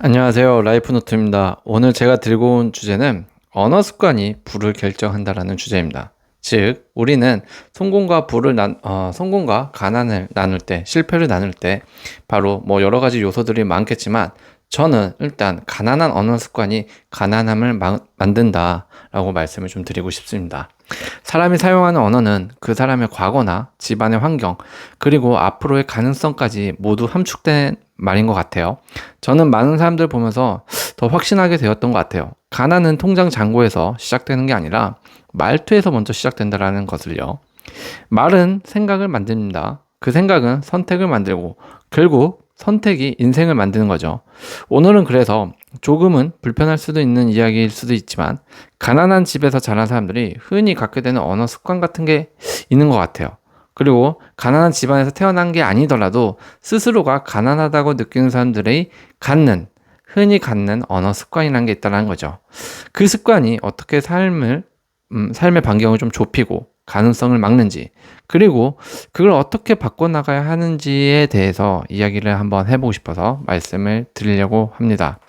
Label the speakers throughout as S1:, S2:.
S1: 안녕하세요. 라이프노트입니다. 오늘 제가 들고 온 주제는 언어 습관이 부를 결정한다라는 주제입니다. 즉, 우리는 성공과 가난을 나눌 때, 실패를 나눌 때, 바로 여러 가지 요소들이 많겠지만, 저는 일단 가난한 언어 습관이 가난함을 만든다라고 말씀을 좀 드리고 싶습니다. 사람이 사용하는 언어는 그 사람의 과거나 집안의 환경, 그리고 앞으로의 가능성까지 모두 함축된 말인 것 같아요. 저는 많은 사람들 보면서 더 확신하게 되었던 것 같아요. 가난은 통장 잔고에서 시작되는 게 아니라 말투에서 먼저 시작된다라는 것을요. 말은 생각을 만듭니다. 그 생각은 선택을 만들고 결국 선택이 인생을 만드는 거죠. 오늘은 그래서 조금은 불편할 수도 있는 이야기일 수도 있지만 가난한 집에서 자란 사람들이 흔히 갖게 되는 언어 습관 같은 게 있는 것 같아요. 그리고 가난한 집안에서 태어난 게 아니더라도 스스로가 가난하다고 느끼는 사람들이 흔히 갖는 언어 습관이라는 게 있다는 거죠. 그 습관이 어떻게 삶의 반경을 좀 좁히고 가능성을 막는지, 그리고 그걸 어떻게 바꿔나가야 하는지에 대해서 이야기를 한번 해보고 싶어서 말씀을 드리려고 합니다.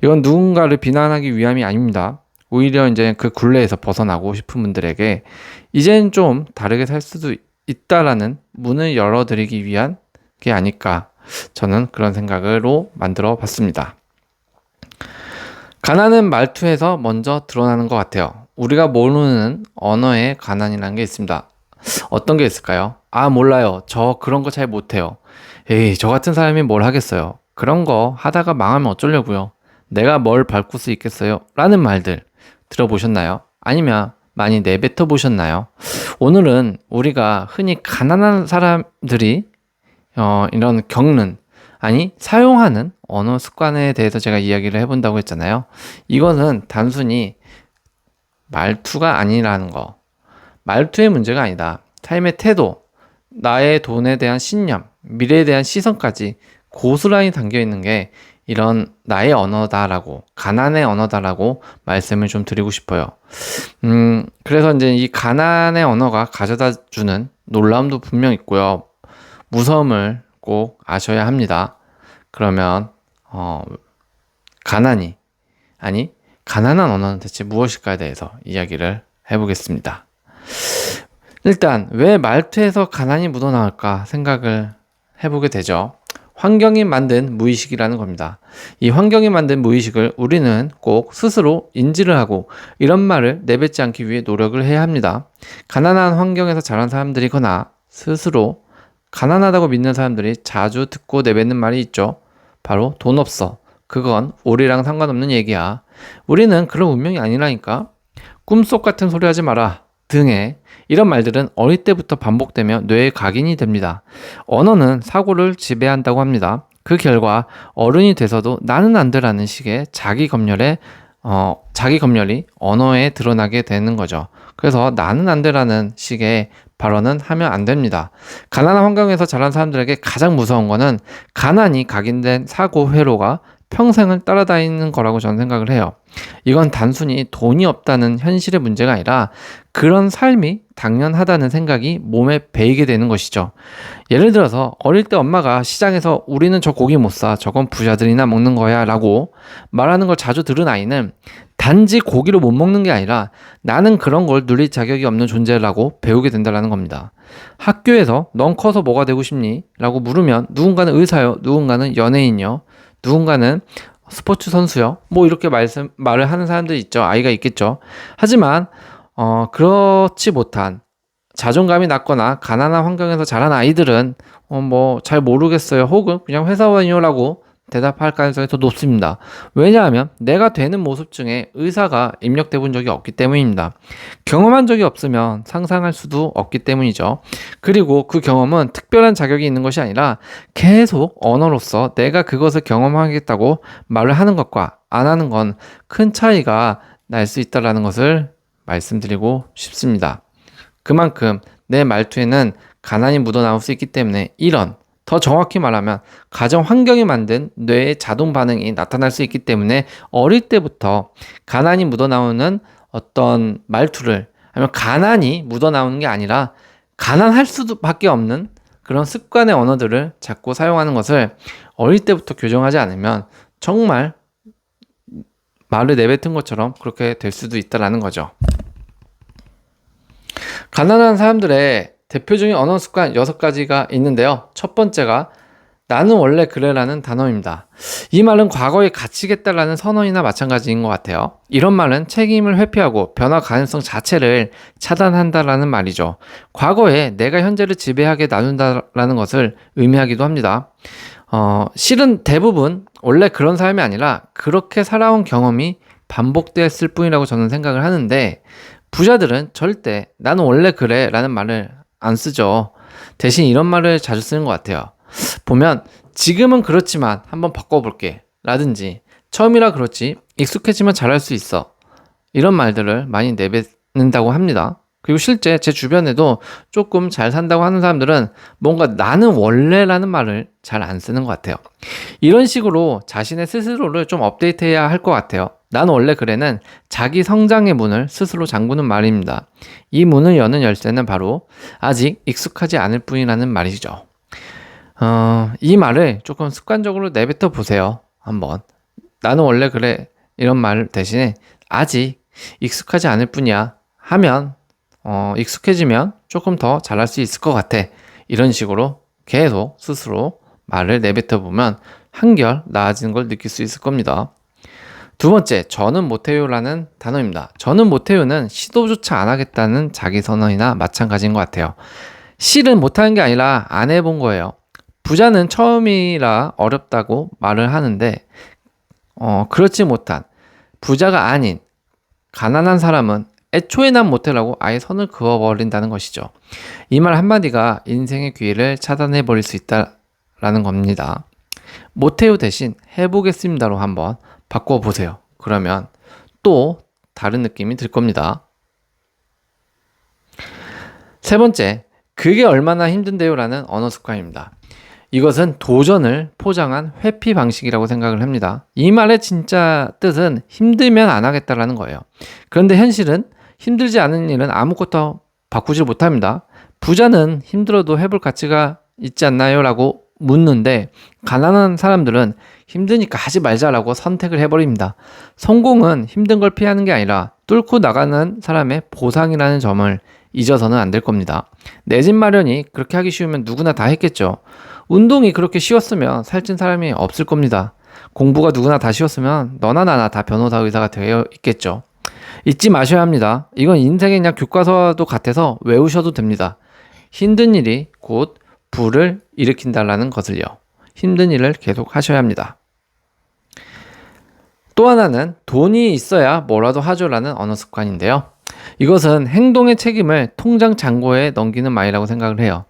S1: 이건 누군가를 비난하기 위함이 아닙니다. 오히려 이제 그 굴레에서 벗어나고 싶은 분들에게 이젠 좀 다르게 살 수도 있다라는 문을 열어드리기 위한 게 아닐까, 저는 그런 생각으로 만들어 봤습니다. 가난은 말투에서 먼저 드러나는 것 같아요. 우리가 모르는 언어의 가난이라는 게 있습니다. 어떤 게 있을까요? 아, 몰라요. 저 그런 거 잘 못해요. 에이, 저 같은 사람이 뭘 하겠어요. 그런 거 하다가 망하면 어쩌려고요. 내가 뭘 바꿀 수 있겠어요? 라는 말들 들어보셨나요? 아니면 많이 내뱉어 보셨나요? 오늘은 우리가 흔히 가난한 사람들이 이런 사용하는 언어 습관에 대해서 제가 이야기를 해본다고 했잖아요. 이거는 단순히 말투가 아니라는 거. 말투의 문제가 아니다. 삶의 태도, 나의 돈에 대한 신념, 미래에 대한 시선까지 고스란히 담겨 있는 게 이런 나의 언어다라고, 가난의 언어다라고 말씀을 좀 드리고 싶어요. 그래서 이제 이 가난의 언어가 가져다 주는 놀라움도 분명 있고요. 무서움을 꼭 아셔야 합니다. 그러면 가난한 언어는 대체 무엇일까에 대해서 이야기를 해보겠습니다. 일단 왜 말투에서 가난이 묻어나올까 생각을 해보게 되죠. 환경이 만든 무의식이라는 겁니다. 이 환경이 만든 무의식을 우리는 꼭 스스로 인지를 하고 이런 말을 내뱉지 않기 위해 노력을 해야 합니다. 가난한 환경에서 자란 사람들이거나 스스로 가난하다고 믿는 사람들이 자주 듣고 내뱉는 말이 있죠. 바로 돈 없어. 그건 우리랑 상관없는 얘기야. 우리는 그런 운명이 아니라니까. 꿈속 같은 소리 하지 마라. 등의 이런 말들은 어릴 때부터 반복되며 뇌에 각인이 됩니다. 언어는 사고를 지배한다고 합니다. 그 결과 어른이 돼서도 나는 안 돼라는 식의 자기 검열이 언어에 드러나게 되는 거죠. 그래서 나는 안 돼라는 식의 발언은 하면 안 됩니다. 가난한 환경에서 자란 사람들에게 가장 무서운 거는 가난이 각인된 사고 회로가 평생을 따라다니는 거라고 저는 생각을 해요. 이건 단순히 돈이 없다는 현실의 문제가 아니라 그런 삶이 당연하다는 생각이 몸에 배이게 되는 것이죠. 예를 들어서 어릴 때 엄마가 시장에서 우리는 저 고기 못 사, 저건 부자들이나 먹는 거야 라고 말하는 걸 자주 들은 아이는 단지 고기를 못 먹는 게 아니라 나는 그런 걸 누릴 자격이 없는 존재라고 배우게 된다는 겁니다. 학교에서 넌 커서 뭐가 되고 싶니? 라고 물으면 누군가는 의사요, 누군가는 연예인요, 누군가는 스포츠 선수요, 이렇게 말을 하는 사람들이 있죠. 아이가 있겠죠. 하지만 그렇지 못한 자존감이 낮거나 가난한 환경에서 자란 아이들은 잘 모르겠어요, 혹은 그냥 회사원이요라고 대답할 가능성이 더 높습니다. 왜냐하면 내가 되는 모습 중에 의사가 입력돼 본 적이 없기 때문입니다. 경험한 적이 없으면 상상할 수도 없기 때문이죠. 그리고 그 경험은 특별한 자격이 있는 것이 아니라 계속 언어로서 내가 그것을 경험하겠다고 말을 하는 것과 안 하는 건 큰 차이가 날 수 있다는 것을 말씀드리고 싶습니다. 그만큼 내 말투에는 가난이 묻어나올 수 있기 때문에 더 정확히 말하면 가정 환경이 만든 뇌의 자동 반응이 나타날 수 있기 때문에 어릴 때부터 가난이 묻어나오는 어떤 말투를, 아니면 가난이 묻어나오는 게 아니라 가난할 수밖에 없는 그런 습관의 언어들을 자꾸 사용하는 것을 어릴 때부터 교정하지 않으면 정말 말을 내뱉은 것처럼 그렇게 될 수도 있다라는 거죠. 가난한 사람들의 대표적인 언어 습관 6가지가 있는데요. 첫 번째가 나는 원래 그래라는 단어입니다. 이 말은 과거에 갇히겠다라는 선언이나 마찬가지인 것 같아요. 이런 말은 책임을 회피하고 변화 가능성 자체를 차단한다라는 말이죠. 과거에 내가 현재를 지배하게 놔둔다라는 것을 의미하기도 합니다. 실은 대부분 원래 그런 삶이 아니라 그렇게 살아온 경험이 반복되었을 뿐이라고 저는 생각을 하는데, 부자들은 절대 나는 원래 그래 라는 말을 안 쓰죠. 대신 이런 말을 자주 쓰는 것 같아요. 보면 지금은 그렇지만 한번 바꿔볼게 라든지 처음이라 그렇지 익숙해지면 잘할 수 있어, 이런 말들을 많이 내뱉는다고 합니다. 그리고 실제 제 주변에도 조금 잘 산다고 하는 사람들은 뭔가 나는 원래라는 말을 잘 안 쓰는 것 같아요. 이런 식으로 자신의 스스로를 좀 업데이트해야 할 것 같아요. 나는 원래 그래는 자기 성장의 문을 스스로 잠그는 말입니다. 이 문을 여는 열쇠는 바로 아직 익숙하지 않을 뿐이라는 말이죠. 이 말을 조금 습관적으로 내뱉어 보세요. 한번. 나는 원래 그래 이런 말 대신에 아직 익숙하지 않을 뿐이야 하면 익숙해지면 조금 더 잘할 수 있을 것 같아. 이런 식으로 계속 스스로 말을 내뱉어 보면 한결 나아지는 걸 느낄 수 있을 겁니다. 두 번째, 저는 못해요라는 단어입니다. 저는 못해요는 시도조차 안 하겠다는 자기 선언이나 마찬가지인 것 같아요. 실은 못하는 게 아니라 안 해본 거예요. 부자는 처음이라 어렵다고 말을 하는데 그렇지 못한 부자가 아닌 가난한 사람은 애초에 난 못해라고 아예 선을 그어버린다는 것이죠. 이 말 한마디가 인생의 기회를 차단해버릴 수 있다라는 겁니다. 못해요 대신 해보겠습니다로 한번 바꿔보세요. 그러면 또 다른 느낌이 들 겁니다. 세 번째, 그게 얼마나 힘든데요 라는 언어 습관입니다. 이것은 도전을 포장한 회피 방식이라고 생각을 합니다. 이 말의 진짜 뜻은 힘들면 안 하겠다라는 거예요. 그런데 현실은 힘들지 않은 일은 아무것도 바꾸지 못합니다. 부자는 힘들어도 해볼 가치가 있지 않나요? 라고 묻는데, 가난한 사람들은 힘드니까 하지 말자라고 선택을 해버립니다. 성공은 힘든 걸 피하는 게 아니라 뚫고 나가는 사람의 보상이라는 점을 잊어서는 안 될 겁니다. 내 집 마련이 그렇게 하기 쉬우면 누구나 다 했겠죠. 운동이 그렇게 쉬웠으면 살찐 사람이 없을 겁니다. 공부가 누구나 다 쉬웠으면 너나 나나 다 변호사 의사가 되어 있겠죠. 잊지 마셔야 합니다. 이건 인생의 그냥 교과서도 같아서 외우셔도 됩니다. 힘든 일이 곧 부를 일으킨다라는 것을요. 힘든 일을 계속 하셔야 합니다. 또 하나는 돈이 있어야 뭐라도 하죠라는 언어 습관인데요. 이것은 행동의 책임을 통장 잔고에 넘기는 말이라고 생각을 해요.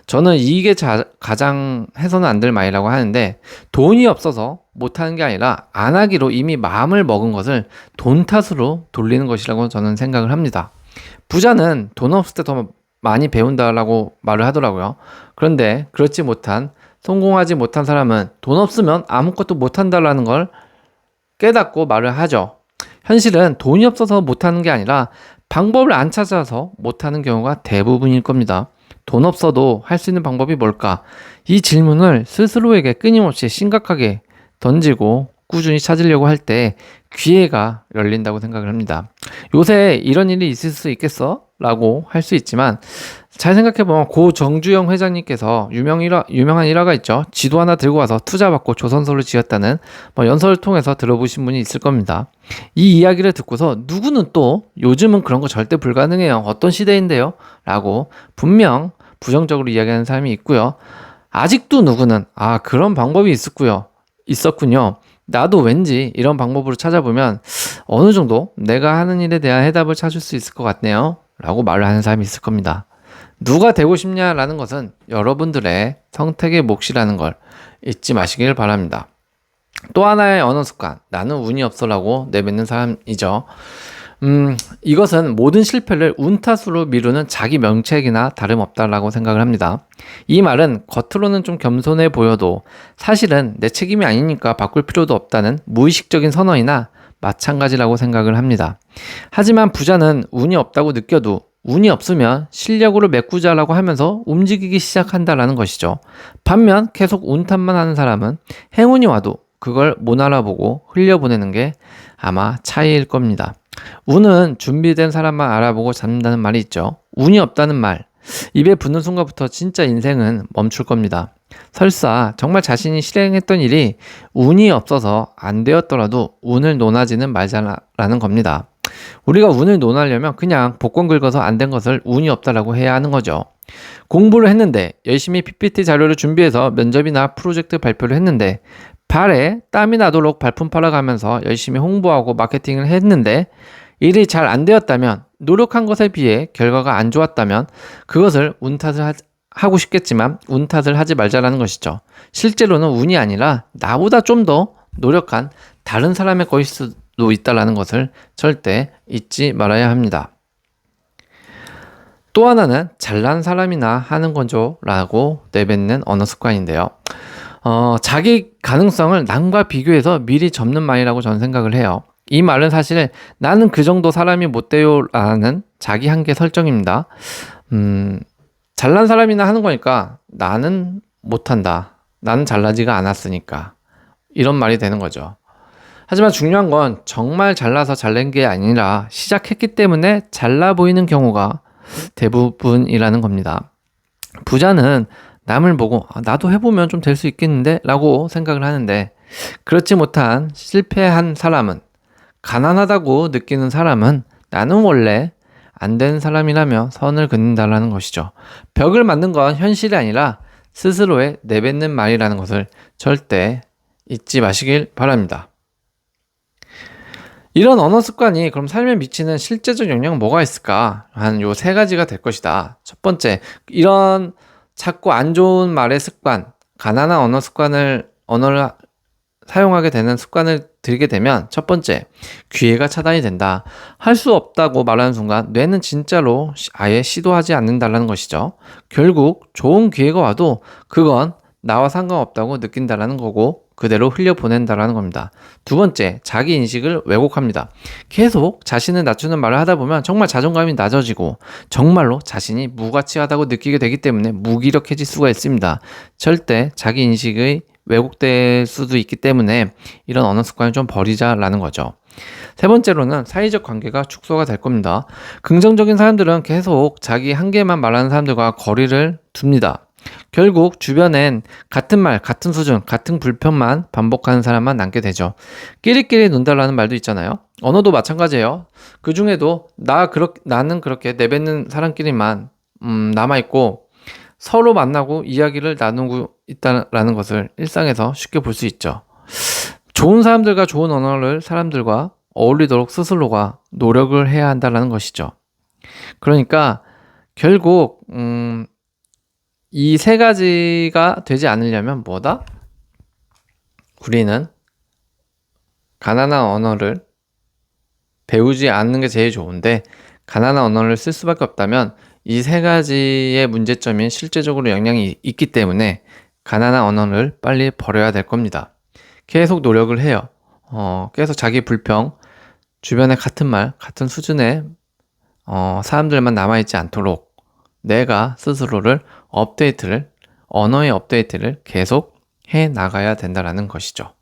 S1: 저는 이게 가장 해서는 안 될 말이라고 하는데, 돈이 없어서 못하는 게 아니라 안 하기로 이미 마음을 먹은 것을 돈 탓으로 돌리는 것이라고 저는 생각을 합니다. 부자는 돈 없을 때 더 많이 배운다라고 말을 하더라고요. 그런데 그렇지 못한, 성공하지 못한 사람은 돈 없으면 아무것도 못한다라는 걸 깨닫고 말을 하죠. 현실은 돈이 없어서 못하는 게 아니라 방법을 안 찾아서 못하는 경우가 대부분일 겁니다. 돈 없어도 할 수 있는 방법이 뭘까? 이 질문을 스스로에게 끊임없이 심각하게 던지고 꾸준히 찾으려고 할 때 기회가 열린다고 생각을 합니다. 요새 이런 일이 있을 수 있겠어? 라고 할 수 있지만, 잘 생각해보면 고 정주영 회장님께서 유명한 일화가 있죠. 지도 하나 들고 와서 투자받고 조선소를 지었다는 연설을 통해서 들어보신 분이 있을 겁니다. 이 이야기를 듣고서 누구는 또 요즘은 그런 거 절대 불가능해요, 어떤 시대인데요? 라고 분명 부정적으로 이야기하는 사람이 있고요. 아직도 누구는 그런 방법이 있었군요. 나도 왠지 이런 방법으로 찾아보면 어느 정도 내가 하는 일에 대한 해답을 찾을 수 있을 것 같네요 라고 말을 하는 사람이 있을 겁니다. 누가 되고 싶냐라는 것은 여러분들의 선택의 몫이라는 걸 잊지 마시길 바랍니다. 또 하나의 언어 습관, 나는 운이 없어라고 내뱉는 사람이죠. 이것은 모든 실패를 운 탓으로 미루는 자기 명책이나 다름없다라고 생각을 합니다. 이 말은 겉으로는 좀 겸손해 보여도 사실은 내 책임이 아니니까 바꿀 필요도 없다는 무의식적인 선언이나 마찬가지라고 생각을 합니다. 하지만 부자는 운이 없다고 느껴도 운이 없으면 실력으로 메꾸자라고 하면서 움직이기 시작한다라는 것이죠. 반면 계속 운 탓만 하는 사람은 행운이 와도 그걸 못 알아보고 흘려보내는 게 아마 차이일 겁니다. 운은 준비된 사람만 알아보고 잡는다는 말이 있죠. 운이 없다는 말, 입에 붙는 순간부터 진짜 인생은 멈출 겁니다. 설사 정말 자신이 실행했던 일이 운이 없어서 안 되었더라도 운을 논하지는 말자라는 겁니다. 우리가 운을 논하려면 그냥 복권 긁어서 안 된 것을 운이 없다라고 해야 하는 거죠. 공부를 했는데 열심히 PPT 자료를 준비해서 면접이나 프로젝트 발표를 했는데 발에 땀이 나도록 발품 팔아가면서 열심히 홍보하고 마케팅을 했는데 일이 잘 안 되었다면, 노력한 것에 비해 결과가 안 좋았다면 그것을 운 탓을 하고 싶겠지만 운 탓을 하지 말자라는 것이죠. 실제로는 운이 아니라 나보다 좀 더 노력한 다른 사람의 것일 수도 있다는 것을 절대 잊지 말아야 합니다. 또 하나는 잘난 사람이나 하는 거죠 라고 내뱉는 언어 습관인데요. 자기 가능성을 남과 비교해서 미리 접는 말이라고 저는 생각을 해요. 이 말은 사실 나는 그 정도 사람이 못 돼요 라는 자기 한계 설정입니다. 잘난 사람이나 하는 거니까 나는 못한다. 나는 잘나지가 않았으니까. 이런 말이 되는 거죠. 하지만 중요한 건 정말 잘나서 잘난 게 아니라 시작했기 때문에 잘나 보이는 경우가 대부분이라는 겁니다. 부자는 남을 보고 나도 해보면 좀 될 수 있겠는데 라고 생각을 하는데, 그렇지 못한 실패한 사람은, 가난하다고 느끼는 사람은 나는 원래 안 된 사람이라며 선을 긋는다라는 것이죠. 벽을 만든 건 현실이 아니라 스스로의 내뱉는 말이라는 것을 절대 잊지 마시길 바랍니다. 이런 언어 습관이 그럼 삶에 미치는 실제적 영향은 뭐가 있을까? 한 요 세 가지가 될 것이다. 첫 번째, 이런 자꾸 안 좋은 말의 습관, 가난한 언어를 사용하게 되는 습관을 들이게 되면, 첫 번째, 기회가 차단이 된다. 할 수 없다고 말하는 순간 뇌는 진짜로 아예 시도하지 않는다는 것이죠. 결국 좋은 기회가 와도 그건 나와 상관없다고 느낀다는 거고 그대로 흘려보낸다는 겁니다. 두 번째, 자기 인식을 왜곡합니다. 계속 자신을 낮추는 말을 하다 보면 정말 자존감이 낮아지고 정말로 자신이 무가치하다고 느끼게 되기 때문에 무기력해질 수가 있습니다. 절대 자기 인식의 왜곡될 수도 있기 때문에 이런 언어 습관을 좀 버리자라는 거죠. 세 번째로는 사회적 관계가 축소가 될 겁니다. 긍정적인 사람들은 계속 자기 한계만 말하는 사람들과 거리를 둡니다. 결국 주변엔 같은 말, 같은 수준, 같은 불편만 반복하는 사람만 남게 되죠. 끼리끼리 논다라는 말도 있잖아요. 언어도 마찬가지예요. 그 중에도 나는 그렇게 내뱉는 사람끼리만 남아있고 서로 만나고 이야기를 나누고 있다는 것을 일상에서 쉽게 볼 수 있죠. 좋은 사람들과 좋은 언어를 사람들과 어울리도록 스스로가 노력을 해야 한다는 것이죠. 그러니까 결국 이 세 가지가 되지 않으려면 뭐다? 우리는 가난한 언어를 배우지 않는 게 제일 좋은데, 가난한 언어를 쓸 수밖에 없다면 이 세 가지의 문제점이 실제적으로 영향이 있기 때문에 가난한 언어를 빨리 버려야 될 겁니다. 계속 노력을 해요. 계속 자기 불평, 주변에 같은 말, 같은 수준의 사람들만 남아있지 않도록 내가 스스로를 언어의 업데이트를 계속 해 나가야 된다는 것이죠.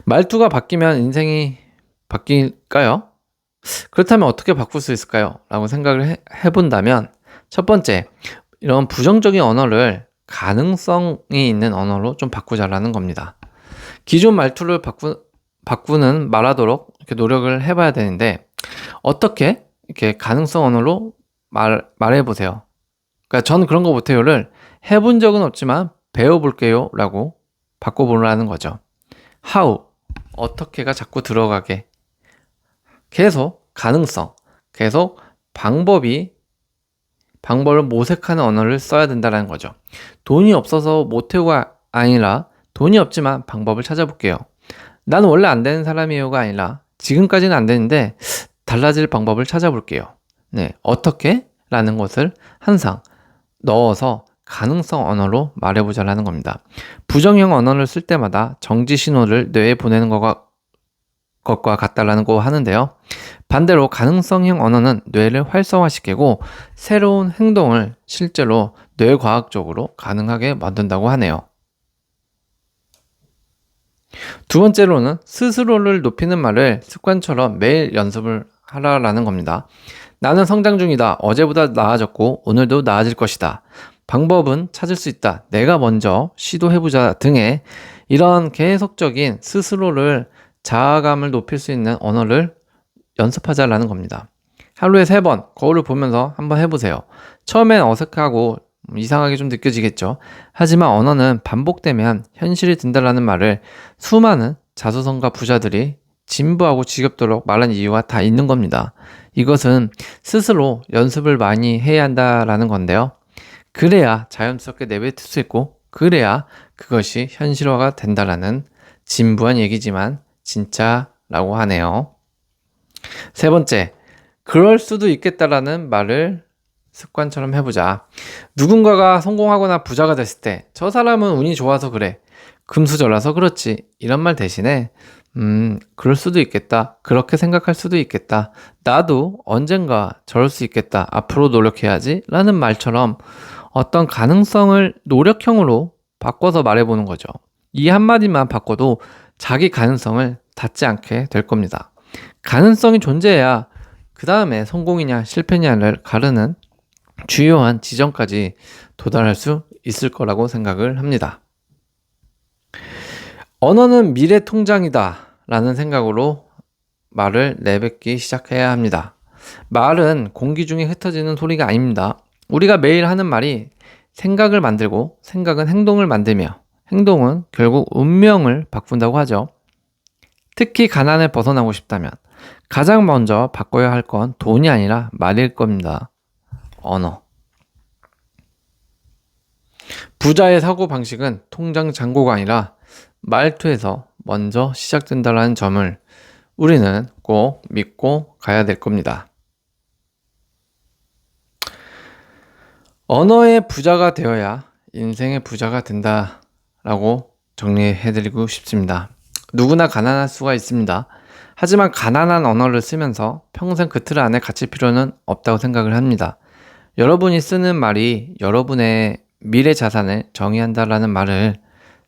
S1: 말투가 바뀌면 인생이 바뀔까요? 그렇다면 어떻게 바꿀 수 있을까요? 라고 생각을 해본다면, 첫 번째, 이런 부정적인 언어를 가능성이 있는 언어로 좀 바꾸자라는 겁니다. 기존 말투를 바꾸는 말하도록 이렇게 노력을 해봐야 되는데, 어떻게 이렇게 가능성 언어로 말해보세요. 그러니까 저는 그런 거 못해요를 해본 적은 없지만 배워볼게요 라고 바꿔보라는 거죠. how, 어떻게가 자꾸 들어가게, 계속 가능성, 계속 방법을 모색하는 언어를 써야 된다는 거죠. 돈이 없어서 못해요가 아니라 돈이 없지만 방법을 찾아볼게요. 나는 원래 안 되는 사람이에요가 아니라 지금까지는 안 되는데 달라질 방법을 찾아볼게요. 네, 어떻게? 라는 것을 항상 넣어서 가능성 언어로 말해보자라는 겁니다. 부정형 언어를 쓸 때마다 정지 신호를 뇌에 보내는 것과 같다라고 하는데요. 반대로 가능성형 언어는 뇌를 활성화시키고 새로운 행동을 실제로 뇌과학적으로 가능하게 만든다고 하네요. 두 번째로는 스스로를 높이는 말을 습관처럼 매일 연습을 하라라는 겁니다. 나는 성장 중이다. 어제보다 나아졌고 오늘도 나아질 것이다. 방법은 찾을 수 있다. 내가 먼저 시도해보자 등의 이런 계속적인 스스로를 자아감을 높일 수 있는 언어를 연습하자라는 겁니다. 하루에 3번 거울을 보면서 한번 해보세요. 처음엔 어색하고 이상하게 좀 느껴지겠죠. 하지만 언어는 반복되면 현실이 된다라는 말을 수많은 자수성가 부자들이 진부하고 지겹도록 말한 이유가 다 있는 겁니다. 이것은 스스로 연습을 많이 해야 한다라는 건데요. 그래야 자연스럽게 내뱉을 수 있고 그래야 그것이 현실화가 된다라는 진부한 얘기지만 진짜라고 하네요. 세 번째, 그럴 수도 있겠다라는 말을 습관처럼 해보자. 누군가가 성공하거나 부자가 됐을 때 저 사람은 운이 좋아서 그래. 금수저라서 그렇지. 이런 말 대신에 그럴 수도 있겠다. 그렇게 생각할 수도 있겠다. 나도 언젠가 저럴 수 있겠다. 앞으로 노력해야지. 라는 말처럼 어떤 가능성을 노력형으로 바꿔서 말해보는 거죠. 이 한마디만 바꿔도 자기 가능성을 닫지 않게 될 겁니다. 가능성이 존재해야 그 다음에 성공이냐 실패냐를 가르는 주요한 지점까지 도달할 수 있을 거라고 생각을 합니다. 언어는 미래 통장이다 라는 생각으로 말을 내뱉기 시작해야 합니다. 말은 공기 중에 흩어지는 소리가 아닙니다. 우리가 매일 하는 말이 생각을 만들고 생각은 행동을 만들며 행동은 결국 운명을 바꾼다고 하죠. 특히 가난을 벗어나고 싶다면 가장 먼저 바꿔야 할 건 돈이 아니라 말일 겁니다. 언어. 부자의 사고방식은 통장 잔고가 아니라 말투에서 먼저 시작된다는 점을 우리는 꼭 믿고 가야 될 겁니다. 언어의 부자가 되어야 인생의 부자가 된다라고 정리해드리고 싶습니다. 누구나 가난할 수가 있습니다. 하지만 가난한 언어를 쓰면서 평생 그 틀 안에 갇힐 필요는 없다고 생각을 합니다. 여러분이 쓰는 말이 여러분의 미래 자산을 정의한다라는 말을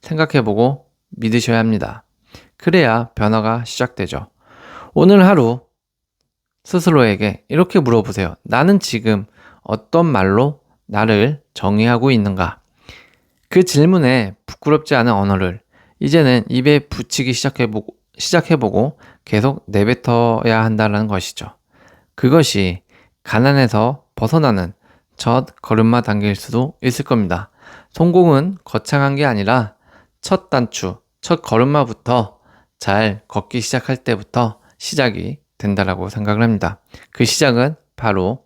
S1: 생각해보고 믿으셔야 합니다. 그래야 변화가 시작되죠. 오늘 하루 스스로에게 이렇게 물어보세요. 나는 지금 어떤 말로 나를 정의하고 있는가? 그 질문에 부끄럽지 않은 언어를 이제는 입에 붙이기 시작해보고 계속 내뱉어야 한다는 것이죠. 그것이 가난에서 벗어나는 첫 걸음마 단계일 수도 있을 겁니다. 성공은 거창한 게 아니라 첫 단추, 첫 걸음마부터 잘 걷기 시작할 때부터 시작이 된다라고 생각을 합니다. 그 시작은 바로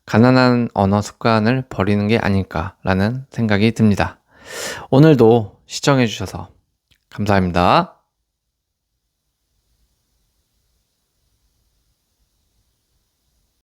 S1: 가난한 언어 습관을 버리는 게 아닐까라는 생각이 듭니다. 오늘도 시청해 주셔서 감사합니다.